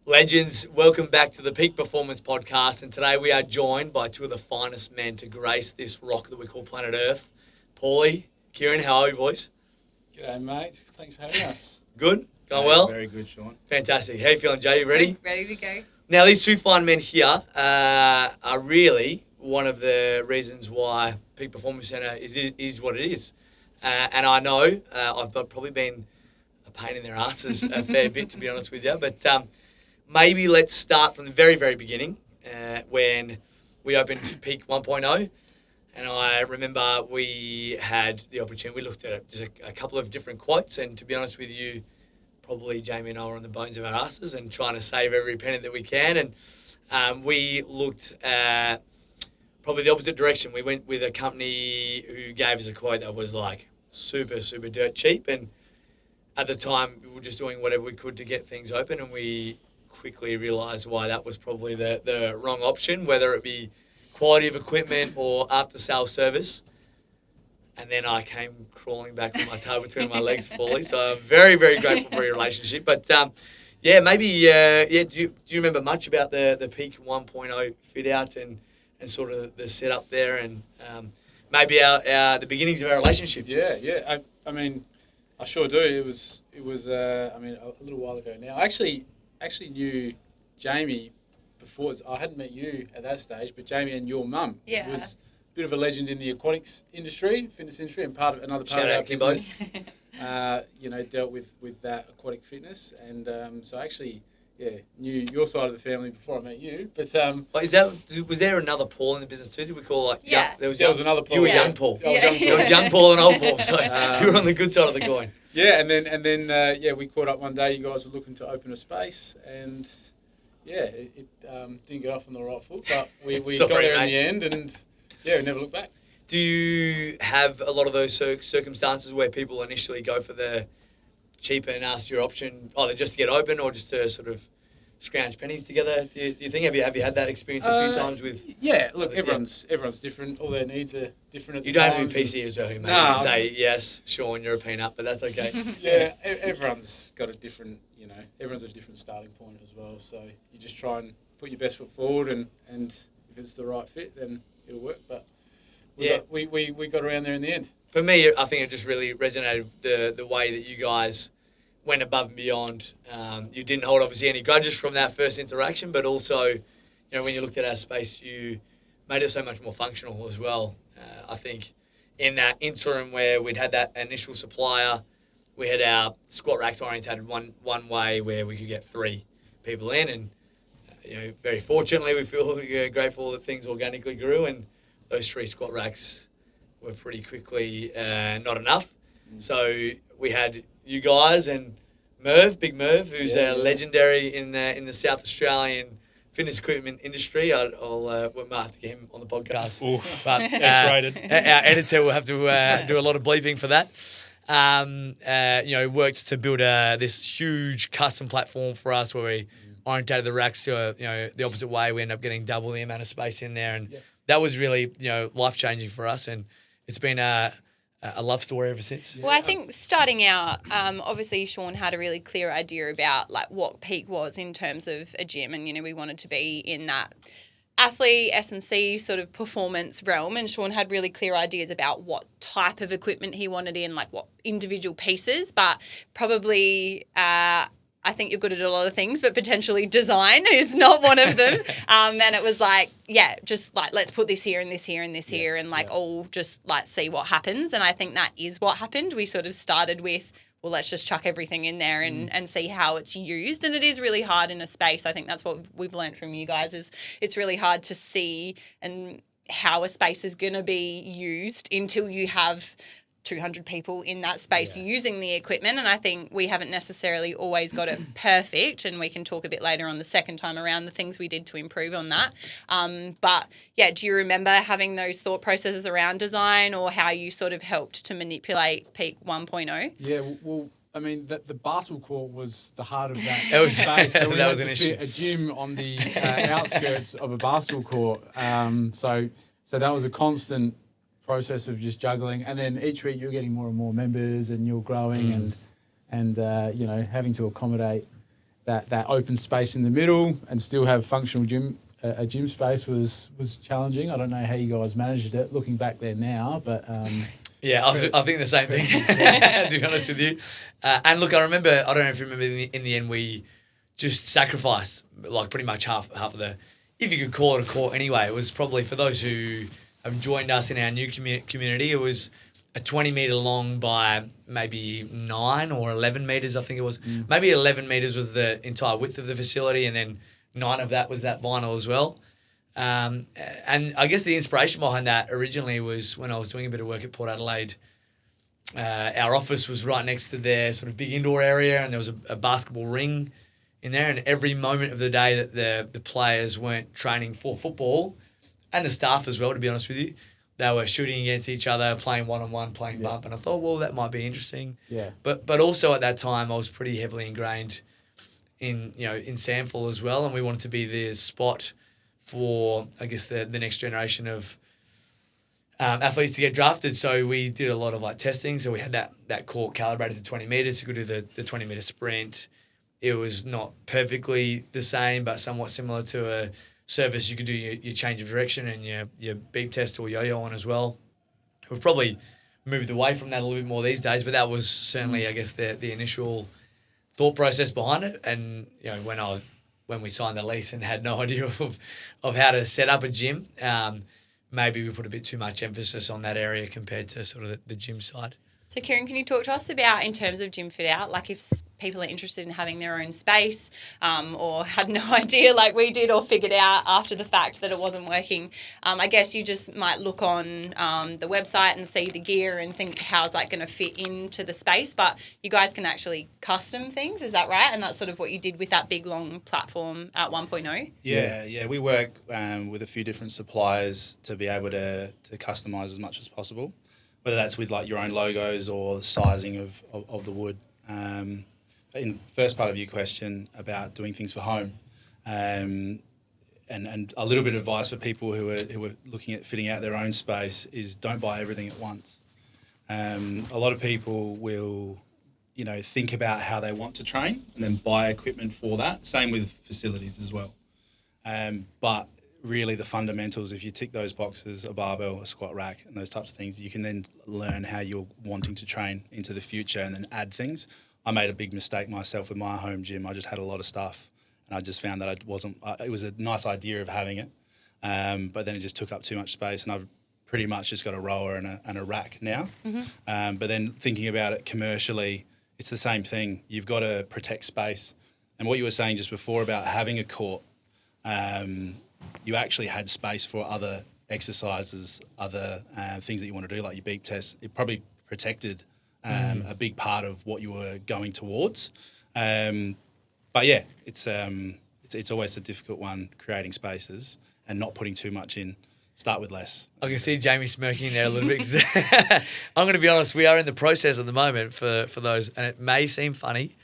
Legends, welcome back to the Peak Performance Podcast, and today we are joined by two of the finest men to grace this rock that we call planet Earth. Paulie, Kieran, how are you, boys? G'day, mate. Thanks for having us. Good? Going well? Very good, Sean. Fantastic. How you feeling, Jay? You ready? Ready to go. Now, these two fine men here are really one of the reasons why Peak Performance Centre is what it is. And I know I've probably been a pain in their asses a fair bit, to be honest with you, but maybe let's start from the very, very beginning when we opened Peak 1.0. And I remember we had the opportunity, we looked at just a couple of different quotes, and to be honest with you, probably Jamie and I were on the bones of our asses and trying to save every penny that we can. And we looked at probably the opposite direction. We went with a company who gave us a quote that was like super, super dirt cheap. And at the time, we were just doing whatever we could to get things open, and we quickly realised why that was probably the wrong option, whether it be quality of equipment or after-sales service. And then I came crawling back with my tail between my legs fully. So I'm very, very grateful for your relationship. But maybe do you remember much about the Peak 1.0 fit out and sort of the setup there, and maybe the beginnings of our relationship? Yeah. I mean, I sure do. It was a little while ago now. I actually knew Jamie before. I hadn't met you at that stage, but Jamie and your mum was a bit of a legend in the aquatics industry, fitness industry, and another part of our business. Dealt with that aquatic fitness, and so I actually knew your side of the family before I met you. But was there another Paul in the business too? Did we call there was another Paul. You were young Paul. I was young Paul. There was young Paul and old Paul, so you were on the good side of the coin. Yeah, and then we caught up one day. You guys were looking to open a space, and it didn't get off on the right foot, but we got there in the end, and we never looked back. Do you have a lot of those circumstances where people initially go for the cheaper and ask your option, either just to get open or just to sort of scrounge pennies together? Do you think have you had that experience a few times with? Yeah, look, everyone's different. All their needs are different at the time. You don't have to be PC as well, mate. No, you say yes, Sean, you're a peanut, but that's okay. Yeah, everyone's got a different, everyone's at a different starting point as well. So you just try and put your best foot forward, and if it's the right fit, then it'll work. But we got around there in the end. For me, I think it just really resonated the way that you guys went above and beyond. You didn't hold obviously any grudges from that first interaction, but also, when you looked at our space, you made it so much more functional as well. I think in that interim where we'd had that initial supplier, we had our squat racks orientated one way where we could get 3 people in, and very fortunately we feel grateful that things organically grew, and those 3 squat racks were pretty quickly not enough. So we had you guys and Big Merv, who's legendary in the South Australian fitness equipment industry. We might have to get him on the podcast. Oof, but X-rated. Our editor will have to do a lot of bleeping for that. Worked to build this huge custom platform for us where we orientated the racks to the opposite way. We ended up getting double the amount of space in there, and that was really life changing for us, and it's been a love story ever since. Well, I think starting out, obviously Sean had a really clear idea about what Peak was in terms of a gym, and we wanted to be in that athlete S&C sort of performance realm, and Sean had really clear ideas about what type of equipment he wanted in, what individual pieces, but probably I think you're good at a lot of things, but potentially design is not one of them. And it was let's put this here and this here and this here, and all just see what happens. And I think that is what happened. We sort of started with, well, let's just chuck everything in there and see how it's used. And it is really hard in a space. I think that's what we've learned from you guys, is it's really hard to see and how a space is going to be used until you have 200 people in that space using the equipment, and I think we haven't necessarily always got it perfect, and we can talk a bit later on the second time around the things we did to improve on that. Do you remember having those thought processes around design, or how you sort of helped to manipulate Peak 1.0? Yeah, well, I mean, the basketball court was the heart of that space. So we that had was an to issue. fit a gym on the outskirts of a basketball court. So that was a constant process of just juggling, and then each week you're getting more and more members, and you're growing, and having to accommodate that open space in the middle and still have functional a gym space was challenging. I don't know how you guys managed it looking back there now, but yeah, I think the same thing, to be honest with you. And look, I remember, I don't know if you remember, in the end, we just sacrificed like pretty much half of the, if you could call it a court anyway. It was probably, for those who have joined us in our new community, it was a 20 metre long by maybe 9 or 11 metres, I think it was. Maybe 11 metres was the entire width of the facility, and then 9 of that was that vinyl as well. And I guess the inspiration behind that originally was when I was doing a bit of work at Port Adelaide. Our office was right next to their sort of big indoor area, and there was a basketball ring in there, and every moment of the day that the players weren't training for football, and the staff as well, to be honest with you, they were shooting against each other, playing one-on-one, playing bump, and I thought, well, that might be interesting. Yeah. But also at that time, I was pretty heavily ingrained in SANFL as well, and we wanted to be the spot for, I guess, the next generation of athletes to get drafted. So we did a lot of like testing. So we had that court calibrated to 20 metres. You could do the 20 metre sprint. It was not perfectly the same, but somewhat similar to a surface. You could do your change of direction and your beep test or yo-yo on as well. We've probably moved away from that a little bit more these days, but that was certainly, I guess, the initial thought process behind it. And when we signed the lease and had no idea of how to set up a gym, maybe we put a bit too much emphasis on that area compared to sort of the gym side. So, Kieran, can you talk to us about, in terms of gym fit out, like if people are interested in having their own space or had no idea like we did or figured out after the fact that it wasn't working, I guess you just might look on the website and see the gear and think, how's that going to fit into the space? But you guys can actually custom things, is that right? And that's sort of what you did with that big, long platform at 1.0? Yeah. We work with a few different suppliers to be able to customise as much as possible, whether that's with like your own logos or the sizing of the wood. In the first part of your question about doing things for home, and a little bit of advice for people who are looking at fitting out their own space is don't buy everything at once. A lot of people will, think about how they want to train and then buy equipment for that. Same with facilities as well. But really the fundamentals, if you tick those boxes, a barbell, a squat rack and those types of things, you can then learn how you're wanting to train into the future and then add things. I made a big mistake myself with my home gym. I just had a lot of stuff and I just found that it was a nice idea of having it, but then it just took up too much space, and I've pretty much just got a rower and a rack now. Mm-hmm. But then thinking about it commercially, it's the same thing. You've got to protect space. And what you were saying just before about having a court, you actually had space for other exercises, other things that you want to do, like your beep test. It probably protected a big part of what you were going towards. But yeah, it's always a difficult one, creating spaces and not putting too much in. Start with less. I can see Jamie smirking there a little bit. I'm going to be honest, we are in the process at the moment for those, and it may seem funny,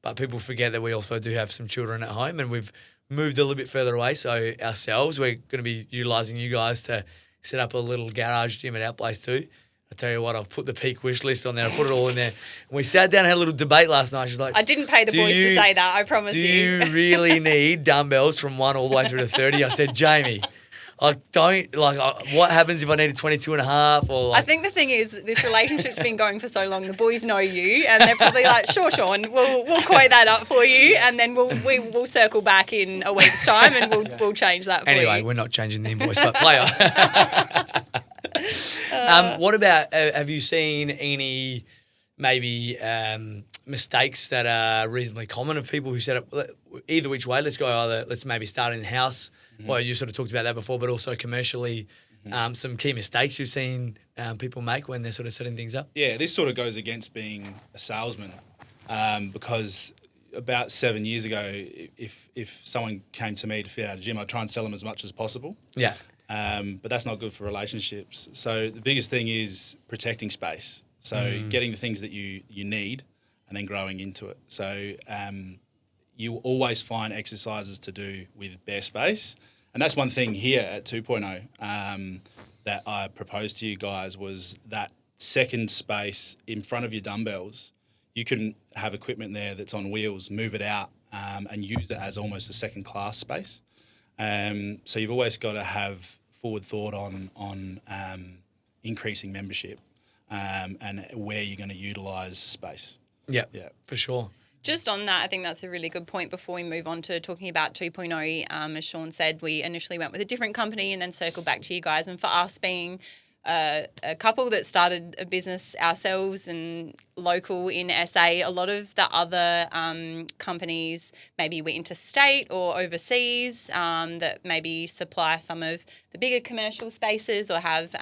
but people forget that we also do have some children at home, and we've moved a little bit further away. So ourselves, we're going to be utilising you guys to set up a little garage gym at our place too. I tell you what, I've put the PEAQ wish list on there. I put it all in there. And we sat down and had a little debate last night. She's like, I didn't pay the boys to say that, I promise you. Do you really need dumbbells from 1 all the way through to 30? I said, Jamie, I don't, what happens if I need a 22 and a half? Or I think the thing is, this relationship's been going for so long, the boys know you, and they're probably like, sure, Sean, we'll quote that up for you, and then we'll circle back in a week's time, and we'll change that for you. Anyway, we're not changing the invoice, but player. What about, have you seen any maybe mistakes that are reasonably common of people who set up, either which way? Let's maybe start in-house. Mm-hmm. Well, you sort of talked about that before, but also commercially, some key mistakes you've seen people make when they're sort of setting things up? Yeah, this sort of goes against being a salesman, because about 7 years ago, if someone came to me to fit out a gym, I'd try and sell them as much as possible. Yeah. But that's not good for relationships. So the biggest thing is protecting space. So getting the things that you need and then growing into it. So you always find exercises to do with bare space. And that's one thing here at 2.0 that I proposed to you guys, was that second space in front of your dumbbells. You can have equipment there that's on wheels, move it out and use it as almost a second class space. So you've always got to have forward thought on increasing membership and where you're going to utilise space. Yeah, Yeah. for sure. Just on that, I think that's a really good point before we move on to talking about 2.0. As Sean said, we initially went with a different company and then circled back to you guys. And for us being a couple that started a business ourselves and local in SA, a lot of the other companies maybe were interstate or overseas that maybe supply some of the bigger commercial spaces or have,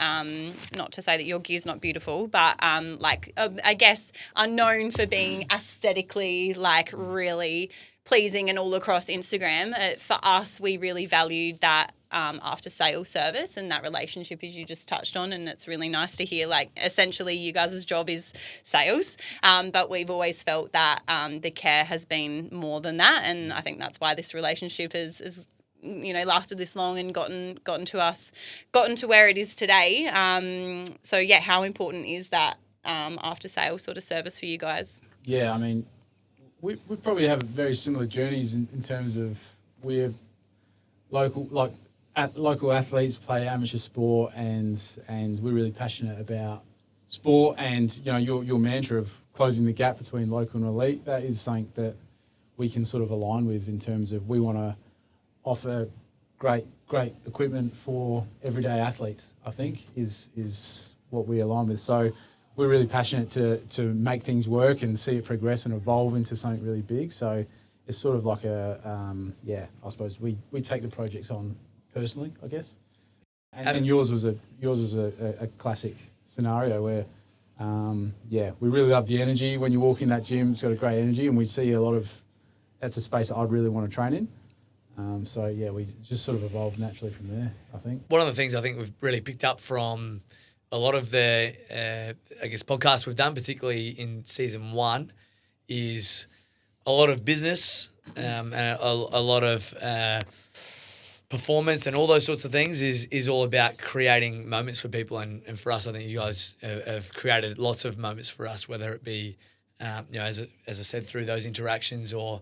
not to say that your gear's not beautiful, but I guess are known for being aesthetically really pleasing and all across Instagram. For us, we really valued that after sales service and that relationship, as you just touched on, and it's really nice to hear essentially you guys' job is sales, but we've always felt that the care has been more than that, and I think that's why this relationship is lasted this long and gotten to where it is today. So yeah, how important is that after sales sort of service for you guys? Yeah, I mean, we probably have very similar journeys in terms of we're local, local athletes play amateur sport, and we're really passionate about sport. And your mantra of closing the gap between local and elite, that is something that we can sort of align with in terms of we want to offer great equipment for everyday athletes. I think is what we align with. So we're really passionate to make things work and see it progress and evolve into something really big. So it's sort of like I suppose we take the projects on personally, I guess. And yours was a classic scenario where, we really love the energy. When you walk in that gym, it's got a great energy, and we see that's a space that I'd really want to train in. We just sort of evolved naturally from there, I think. One of the things I think we've really picked up from a lot of the, podcasts we've done, particularly in season 1, is a lot of business and a lot of performance and all those sorts of things is all about creating moments for people. And for us, I think you guys have created lots of moments for us, whether it be, as I said, through those interactions or,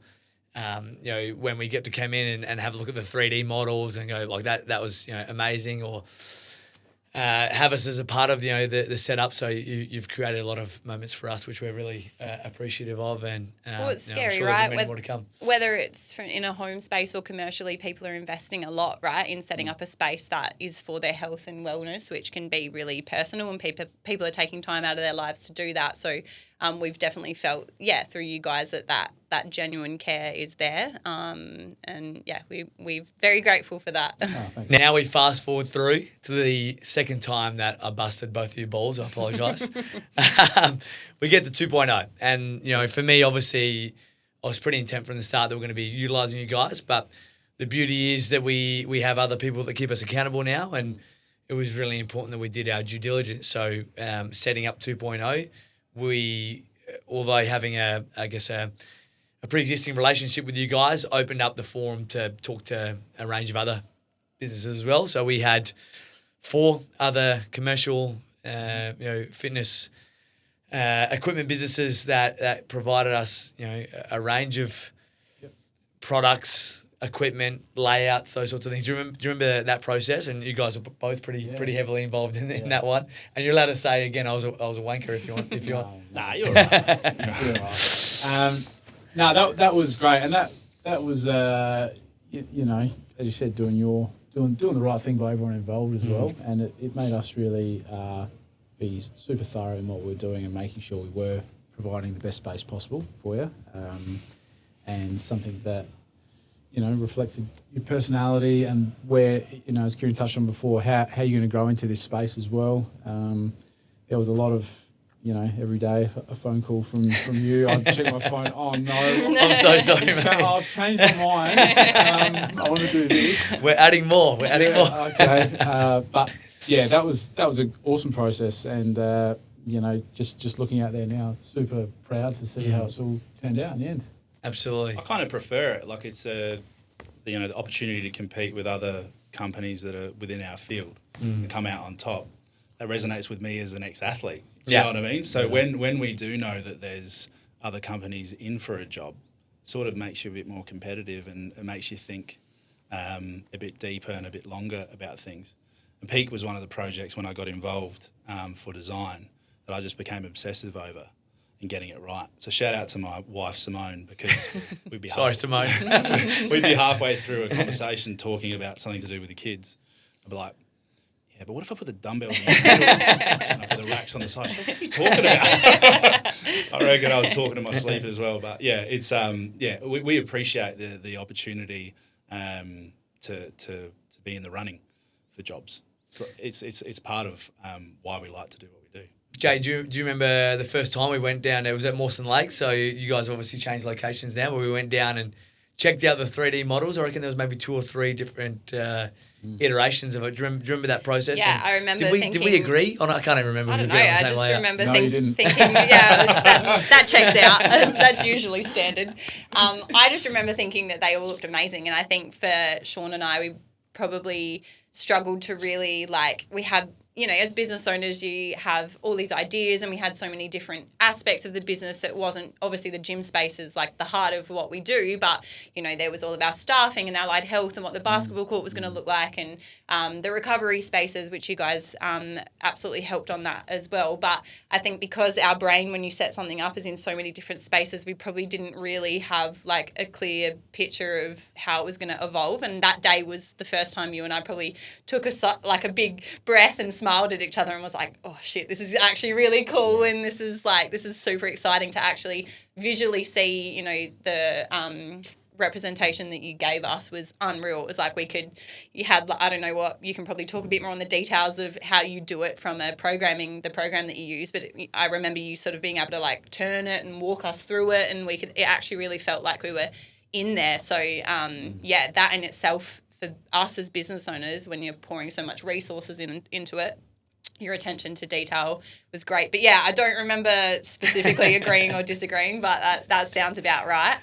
when we get to come in and have a look at the 3D models and go that was, amazing, or have us as a part of the setup. So you've created a lot of moments for us, which we're really appreciative of. And it's scary, I'm sure right? there'll be many more to come. Whether it's in a home space or commercially, people are investing a lot, right, in setting up a space that is for their health and wellness, which can be really personal, and people are taking time out of their lives to do that. So we've definitely felt, through you guys that genuine care is there. We're very grateful for that. Oh, Now we fast forward through to the second time that I busted both of your balls. I apologise. We get to 2.0. And, for me, obviously, I was pretty intent from the start that we're going to be utilising you guys. But the beauty is that we have other people that keep us accountable now. And it was really important that we did our due diligence. So setting up 2.0, although having a pre-existing relationship with you guys, opened up the forum to talk to a range of other businesses as well. So we had 4 other commercial, fitness equipment businesses that provided us, a range of products, equipment, layouts, those sorts of things. Do you remember that process? And you guys were both pretty heavily involved in that one. And you're allowed to say again, I was a wanker if you want. Nah, you're all right. You're all right. No, that was great, and that was as you said, doing the right thing by everyone involved as well, and it made us really be super thorough in what we were doing and making sure we were providing the best space possible for you, and something that reflected your personality and where as Kieran touched on before, how you're going to grow into this space as well. There was a lot of every day a phone call from you. I'd check my phone. Oh no, I'm so sorry, mate. I've changed my mind. I want to do this. We're adding more. Okay, but yeah, that was an awesome process, and just looking out there now, super proud to see how it's all turned out in the end. Absolutely. I kind of prefer it. It's the opportunity to compete with other companies that are within our field and come out on top. That resonates with me as an ex-athlete. You know what I mean? So when we do know that there's other companies in for a job, sort of makes you a bit more competitive, and it makes you think a bit deeper and a bit longer about things. And PEAQ was one of the projects when I got involved for design that I just became obsessive over and getting it right. So shout out to my wife Simone, because we'd be Simone. we'd be halfway through a conversation talking about something to do with the kids. I'd be like, yeah, but what if I put the dumbbells in the middle and I put the racks on the side? She's like, what are you talking about? I reckon I was talking to my sleep as well. But yeah, it's we appreciate the opportunity to be in the running for jobs. So it's part of why we like to do what we do. Jay, do you remember the first time we went down there? Was at Mawson Lake, so you guys obviously changed locations now, but we went down and checked out the 3D models. I reckon there was maybe 2 or 3 different iterations of it. Do you remember that process? Yeah, and I remember did we agree? I can't even remember. I if don't we know. agreed on the I same just layout. remember No, you didn't. thinking, that checks out. That's usually standard. I just remember thinking that they all looked amazing, and I think for Sean and I, we probably struggled to really we have. As business owners, you have all these ideas, and we had so many different aspects of the business. It wasn't obviously the gym space is like the heart of what we do, but there was all of our staffing and allied health and what the basketball court was going to look like, and the recovery spaces, which you guys absolutely helped on that as well. But I think because our brain, when you set something up, is in so many different spaces, we probably didn't really have a clear picture of how it was going to evolve. And that day was the first time you and I probably took a big breath and smiled at each other and was like, oh shit, this is actually really cool, and this is super exciting to actually visually see, the representation that you gave us was unreal. It was like you had, I don't know what, you can probably talk a bit more on the details of how you do it from the program that you use, but I remember you sort of being able to turn it and walk us through it, and it actually really felt like we were in there. So that in itself, for us as business owners, when you're pouring so much resources into it, your attention to detail was great. But yeah, I don't remember specifically agreeing or disagreeing, but that sounds about right.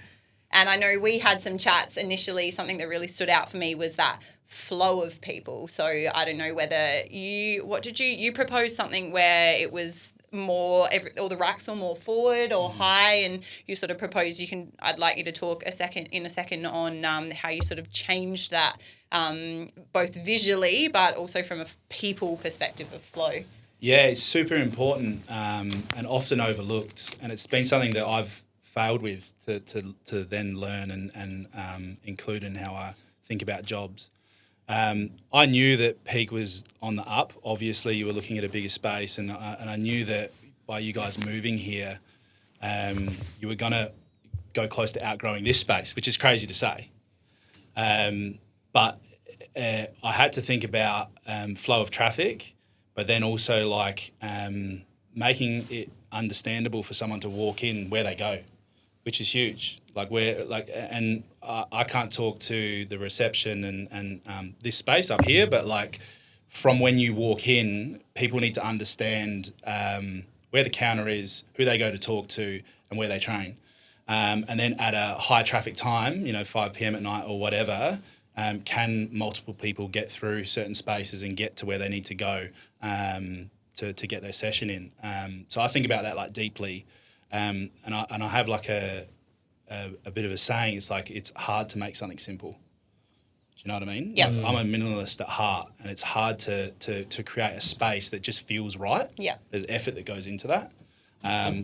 And I know we had some chats initially. Something that really stood out for me was that flow of people. So I don't know whether you proposed something where it was more, all the racks were more forward or high, and you sort of proposed I'd like you to talk in a second on how you sort of changed that, both visually but also from a people perspective of flow. Yeah, it's super important and often overlooked, and it's been something that I've failed with to then learn and include in how I think about jobs. I knew that PEAQ was on the up. Obviously, you were looking at a bigger space, and I knew that by you guys moving here, you were going to go close to outgrowing this space, which is crazy to say. But I had to think about flow of traffic, but then also making it understandable for someone to walk in where they go, which is huge. I can't talk to the reception and this space up here, but from when you walk in, people need to understand where the counter is, who they go to talk to, and where they train. And then at a high traffic time, 5 p.m. at night or whatever, can multiple people get through certain spaces and get to where they need to go to get their session in? So I think about that deeply, and I have a bit of a saying. It's hard to make something simple. Do you know what I mean? Yeah. I'm a minimalist at heart, and it's hard to create a space that just feels right. Yeah. There's effort that goes into that.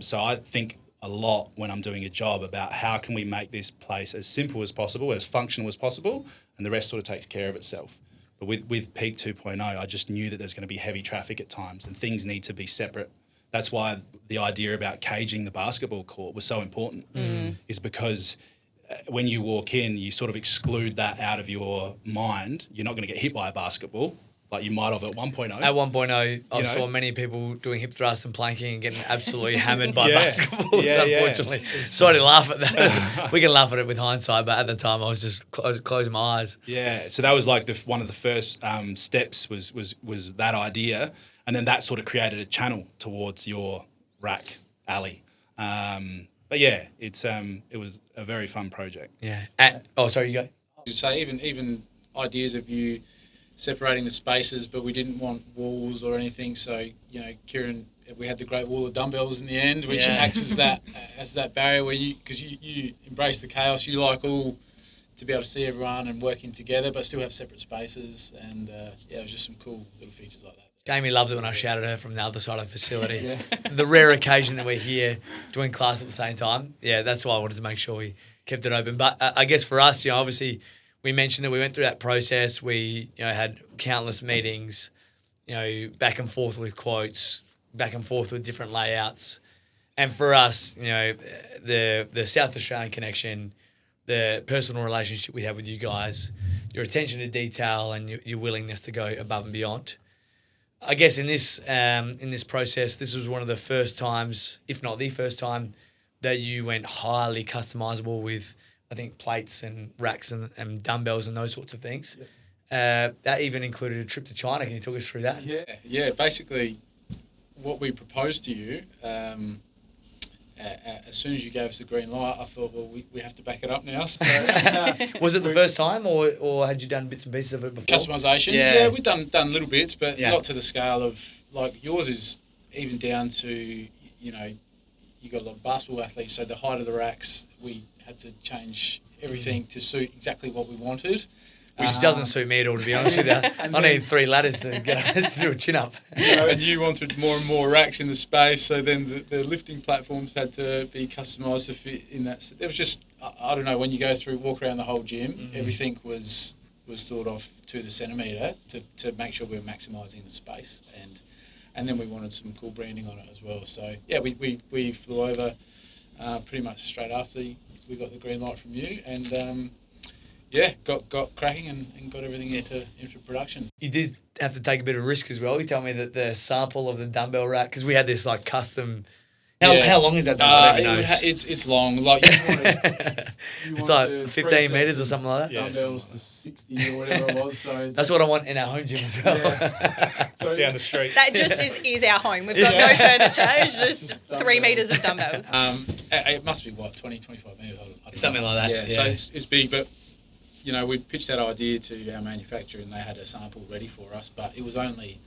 So I think a lot when I'm doing a job about how can we make this place as simple as possible, as functional as possible, and the rest sort of takes care of itself. But with PEAQ 2.0, I just knew that there's going to be heavy traffic at times, and things need to be separate. That's why the idea about caging the basketball court was so important, is because when you walk in, you sort of exclude that out of your mind. You're not going to get hit by a basketball like you might have at 1.0. At 1.0, I saw many people doing hip thrusts and planking and getting absolutely hammered by basketballs, unfortunately. Sorry to laugh at that. We can laugh at it with hindsight, but at the time I was just closing my eyes. Yeah, so that was one of the first steps was that idea, and then that sort of created a channel towards your rack alley. But yeah, it was a very fun project. Yeah. Sorry, you go. You'd say even ideas of you separating the spaces, but we didn't want walls or anything. So Kieran we had the great wall of dumbbells in the end, which acts as that barrier where because you embrace the chaos. You like all to be able to see everyone and working together, but still have separate spaces. And it was just some cool little features like that. Jamie loves it when I shout at her from the other side of the facility. The rare occasion that we're here doing class at the same time. Yeah, that's why I wanted to make sure we kept it open. But I guess for us, obviously we mentioned that we went through that process. We had countless meetings, back and forth with quotes, back and forth with different layouts. And for us, the South Australian connection, the personal relationship we have with you guys, your attention to detail and your willingness to go above and beyond. I guess in this process, this was one of the first times, if not the first time, that you went highly customizable with, I think, plates and racks and dumbbells and those sorts of things. Yep. That even included a trip to China. Can you talk us through that? Yeah. Basically, what we proposed to you, as soon as you gave us the green light, I thought, well, we have to back it up now. So, was it the first time, or had you done bits and pieces of it before? Customisation? Yeah, we've done little bits, but not to the scale of, like, yours is even down to, you got a lot of basketball athletes, so the height of the racks, we had to change everything to suit exactly what we wanted. Which doesn't suit me at all, to be honest with you. I need 3 ladders to get up to do a chin-up. And you wanted more and more racks in the space, so then the lifting platforms had to be customised to fit in that. It was just, I don't know, when you walk around the whole gym, everything was thought of to the centimetre to make sure we were maximising the space. And then we wanted some cool branding on it as well. So, we flew over pretty much straight after we got the green light from you, and got cracking and got everything into production. You did have to take a bit of risk as well. You told me that the sample of the dumbbell rack, because we had this like custom. How long is that? It's long. Like it's like 15 meters or something like that. Dumbbells to 60 or whatever it was. So that's what I want in our home gym as well. So down the street. That just is our home. We've got no furniture. It's just 3 meters of dumbbells. It must be 20, 25 meters. I don't Something know. like that. So it's big, but we pitched that idea to our manufacturer and they had a sample ready for us, but it was only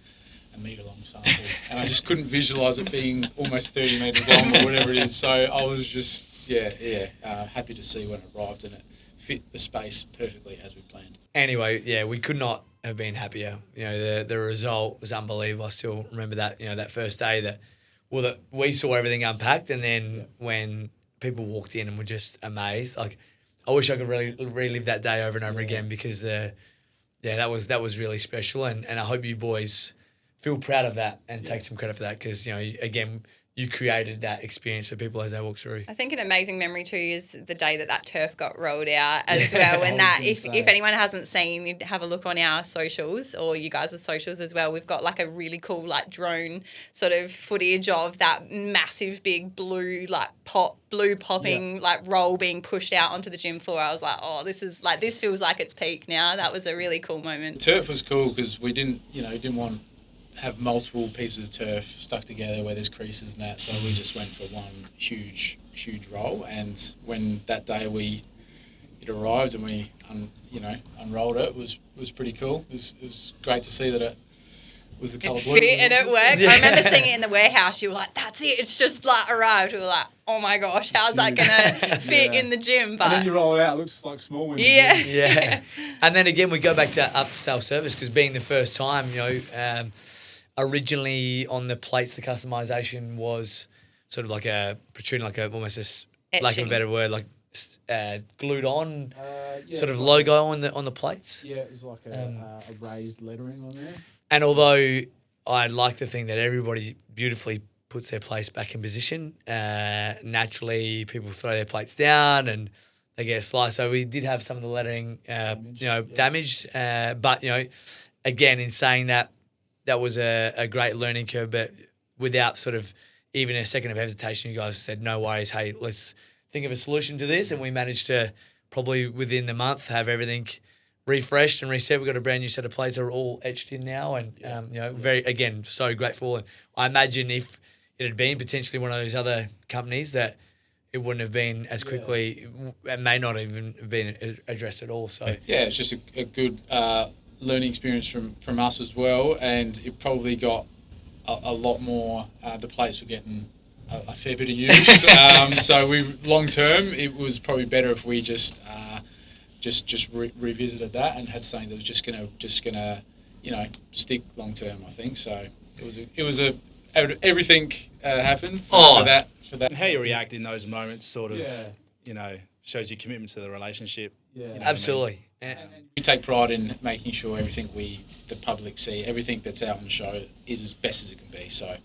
a metre long sample and I just couldn't visualise it being almost 30 metres long or whatever it is. So I was just, happy to see when it arrived and it fit the space perfectly as we planned. Anyway, we could not have been happier. The result was unbelievable. I still remember that, that first day that we saw everything unpacked, and then when people walked in and were just amazed, like, I wish I could really relive that day over and over again, because that was really special, and I hope you boys feel proud of that and take some credit for that, because again, you created that experience for people as they walk through. I think an amazing memory too is the day that turf got rolled out as well. And that, if anyone hasn't seen, have a look on our socials or you guys' socials as well. We've got like a really cool like drone sort of footage of that massive big blue popping like roll being pushed out onto the gym floor. I was like, oh, this feels like it's peak now. That was a really cool moment. The turf was cool because we didn't want have multiple pieces of turf stuck together where there's creases and that, so we just went for one huge roll. And when that day it arrived and we unrolled it, was pretty cool. It was great to see that it was the colour blue. It fit and it worked. I remember seeing it in the warehouse. You were like, that's it, it's just like arrived. We were like, oh my gosh, how's that gonna fit in the gym? But and then you roll it out, it looks like small when Yeah. And then again, we go back to after sales service, because being the first time, originally on the plates, the customization was sort of like a protruding, almost a lack of a better word, like glued on sort of logo on the plates. Yeah, it was like a raised lettering on there. And although I'd like to think that everybody beautifully puts their plates back in position, naturally people throw their plates down and they get sliced. So we did have some of the lettering, damaged. But again, in saying that, that was a great learning curve, but without sort of even a second of hesitation, you guys said, no worries, hey, let's think of a solution to this. And we managed to probably within the month have everything refreshed and reset. We've got a brand new set of plates that are all etched in now, and very, again, so grateful. And I imagine if it had been potentially one of those other companies, that it wouldn't have been as quickly, it may not even have been addressed at all. So it's just a good learning experience from us as well, and it probably got a lot more. The plates were getting a fair bit of use. So long term, it was probably better if we just revisited that and had something that was just gonna stick long term. I think so. It was everything happened for that. And how you react in those moments sort of, Yeah. shows your commitment to the relationship. Yeah. You know what I mean? Absolutely. We take pride in making sure everything the public see, everything that's out on the show is as best as it can be. So.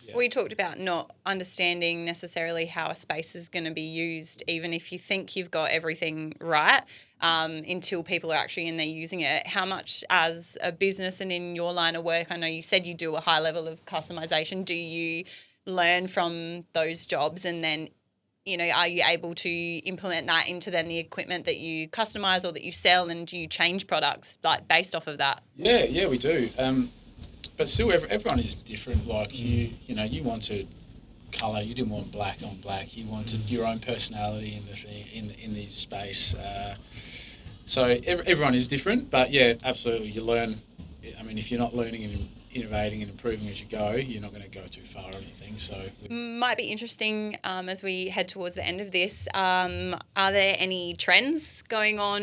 Yeah. We talked about not understanding necessarily how a space is going to be used, even if you think you've got everything right, until people are actually in there using it. How much as a business and in your line of work, I know you said you do a high level of customization, do you learn from those jobs and then, are you able to implement that into then the equipment that you customize or that you sell, and do you change products like based off of that? Yeah, we do. But still, everyone is different. Like you wanted colour. You didn't want black on black. You wanted your own personality in the thing in this space. So everyone is different. But yeah, absolutely, you learn. I mean, if you're not learning and innovating and improving as you go, you're not going to go too far or anything. So might be interesting as we head towards the end of this. Are there any trends going on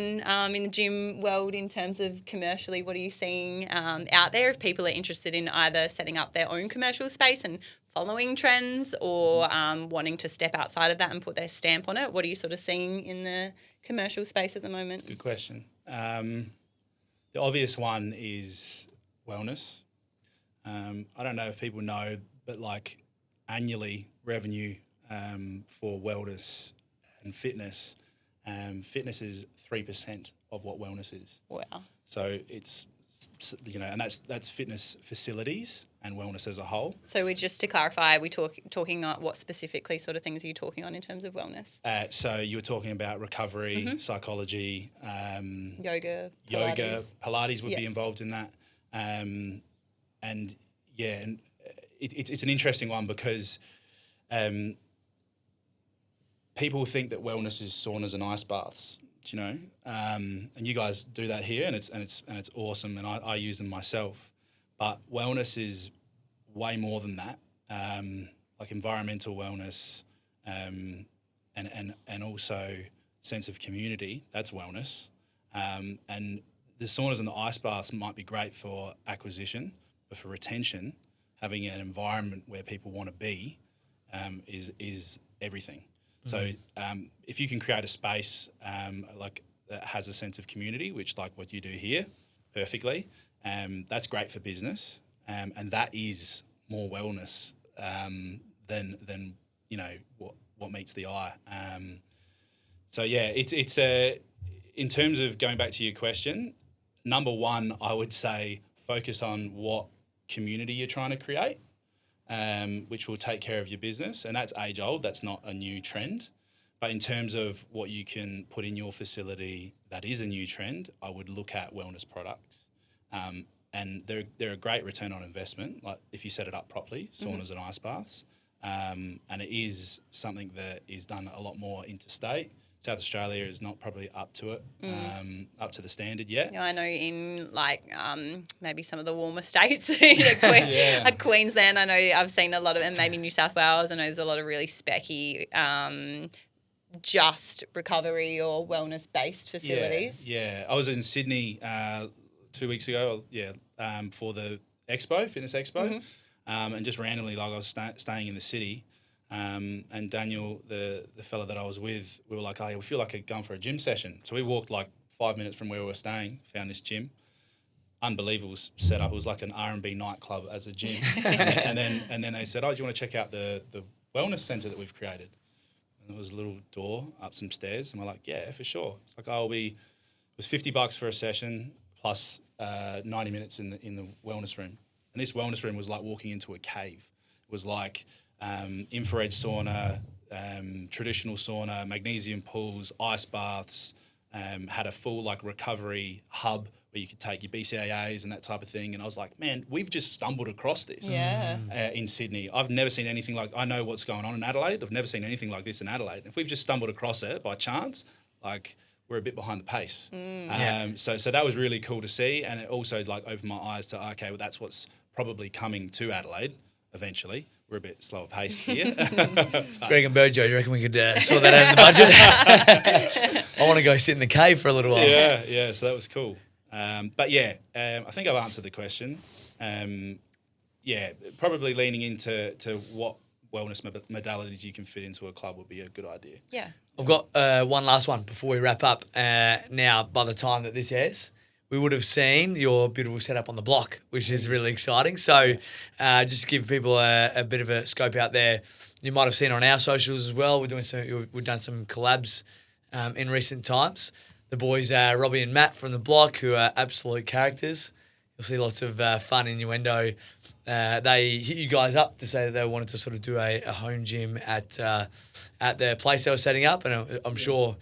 in the gym world in terms of commercially? What are you seeing out there? If people are interested in either setting up their own commercial space and following trends, or wanting to step outside of that and put their stamp on it, what are you sort of seeing in the commercial space at the moment? Good question. The obvious one is wellness. I don't know if people know, but like annually revenue for wellness and fitness, fitness is 3% of what wellness is. Wow. So it's, and that's fitness facilities and wellness as a whole. So just to clarify, we talking on what specifically sort of things are you talking on in terms of wellness? So you were talking about recovery, psychology, Yoga, Pilates would be involved in that. And it's an interesting one because people think that wellness is saunas and ice baths, and you guys do that here, and it's awesome, and I use them myself. But wellness is way more than that, like environmental wellness, and also sense of community. That's wellness, and the saunas and the ice baths might be great for acquisition. But for retention, having an environment where people want to be is everything. So if you can create a space like that has a sense of community, which like what you do here perfectly, that's great for business, and that is more wellness than what meets the eye. So yeah, it's in terms of going back to your question, number one, I would say focus on what community you're trying to create, which will take care of your business, and that's age old. That's not a new trend. But in terms of what you can put in your facility that is a new trend, I would look at wellness products, and they're a great return on investment. Like if you set it up properly, saunas and ice baths, and it is something that is done a lot more interstate. South Australia is not probably up to it, up to the standard yet. I know in maybe some of the warmer states, Queensland, I know I've seen a lot of, and maybe New South Wales, I know there's a lot of really specky just recovery or wellness-based facilities. Yeah. I was in Sydney 2 weeks ago, for the fitness expo, and just randomly, like I was staying in the city, and Daniel, the fella that I was with, we were like, oh, yeah, we feel like going for a gym session. So we walked like 5 minutes from where we were staying, found this gym. Unbelievable setup. It was like an R&B nightclub as a gym. and then they said, oh, do you want to check out the wellness centre that we've created? And there was a little door up some stairs, and we're like, yeah, for sure. It's like, it was $50 for a session plus 90 minutes in the wellness room. And this wellness room was like walking into a cave. It was like infrared sauna, traditional sauna, magnesium pools, ice baths, had a full like recovery hub where you could take your BCAAs and that type of thing. And I was like, man, we've just stumbled across this in Sydney. I've never seen anything like, I know what's going on in Adelaide. I've never seen anything like this in Adelaide. If we've just stumbled across it by chance, like we're a bit behind the pace. So that was really cool to see. And it also like opened my eyes to, okay, well, that's what's probably coming to Adelaide eventually. We're a bit slower paced here. Greg and Burjo, do you reckon we could sort that out in the budget? I want to go sit in the cave for a little while. Yeah, so that was cool. But yeah, I think I've answered the question. Probably leaning into what wellness modalities you can fit into a club would be a good idea. Yeah. I've got one last one before we wrap up. Now, by the time that this airs, we would have seen your beautiful setup on the block, which is really exciting. So just to give people a bit of a scope out there, you might have seen on our socials as well. We've done some collabs in recent times. The boys, Robbie and Matt from the block, who are absolute characters. You'll see lots of fun innuendo. They hit you guys up to say that they wanted to sort of do a home gym at the place they were setting up, and I'm sure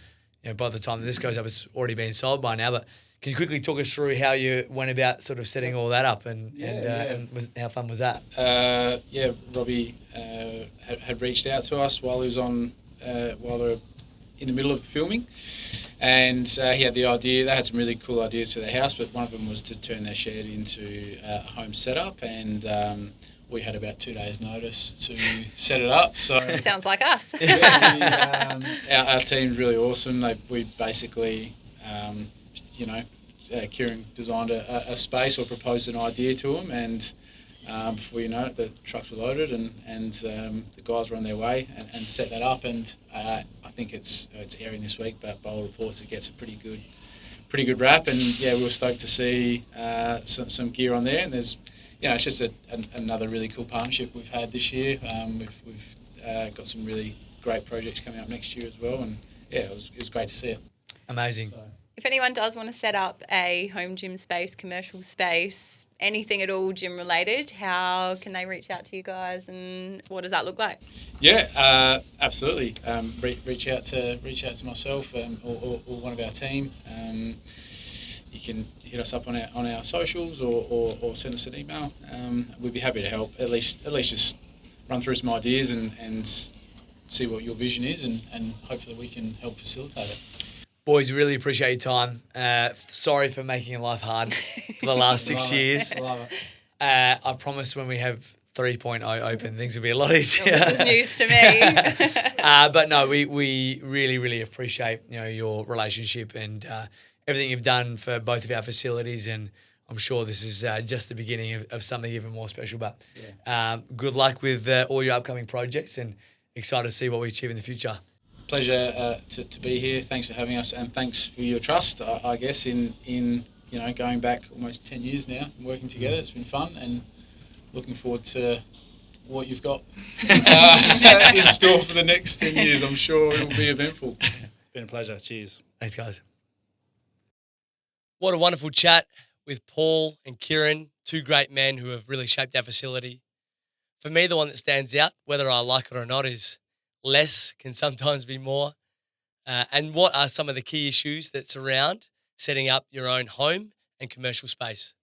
by the time that this goes up, it's already been sold by now. But can you quickly talk us through how you went about sort of setting all that up, and how fun was that? Robbie had reached out to us while he was on while they were in the middle of filming, and he had the idea. They had some really cool ideas for their house, but one of them was to turn their shed into a home setup, and we had about 2 days' notice to set it up. So Sounds like us. our team's really awesome. We basically, Kieran designed a space or proposed an idea to them, and before you know it, the trucks were loaded and the guys were on their way and set that up. And I think it's airing this week, but by all reports, it gets a pretty good rap. And yeah, we were stoked to see some gear on there. And there's, it's just another really cool partnership we've had this year. We've got some really great projects coming up next year as well. And yeah, it was great to see it. Amazing. If anyone does want to set up a home gym space, commercial space, anything at all gym related, how can they reach out to you guys, and what does that look like? Yeah, absolutely. Reach out to myself or one of our team. You can hit us up on our socials or send us an email. We'd be happy to help. At least just run through some ideas and see what your vision is, and hopefully we can help facilitate it. Boys, really appreciate your time. Sorry for making your life hard for the last 6 years. Love it. I promise when we have 3.0 open, things will be a lot easier. This is news to me. But no, we really, really appreciate your relationship and everything you've done for both of our facilities, and I'm sure this is just the beginning of something even more special. But good luck with all your upcoming projects, and excited to see what we achieve in the future. Pleasure to be here. Thanks for having us, and thanks for your trust. I guess in going back almost 10 years now and working together, it's been fun, and looking forward to what you've got in store for the next 10 years. I'm sure it will be eventful. It's been a pleasure. Cheers. Thanks, guys. What a wonderful chat with Paul and Kieran, two great men who have really shaped our facility. For me, the one that stands out, whether I like it or not, is less can sometimes be more. And what are some of the key issues that surround setting up your own home and commercial space?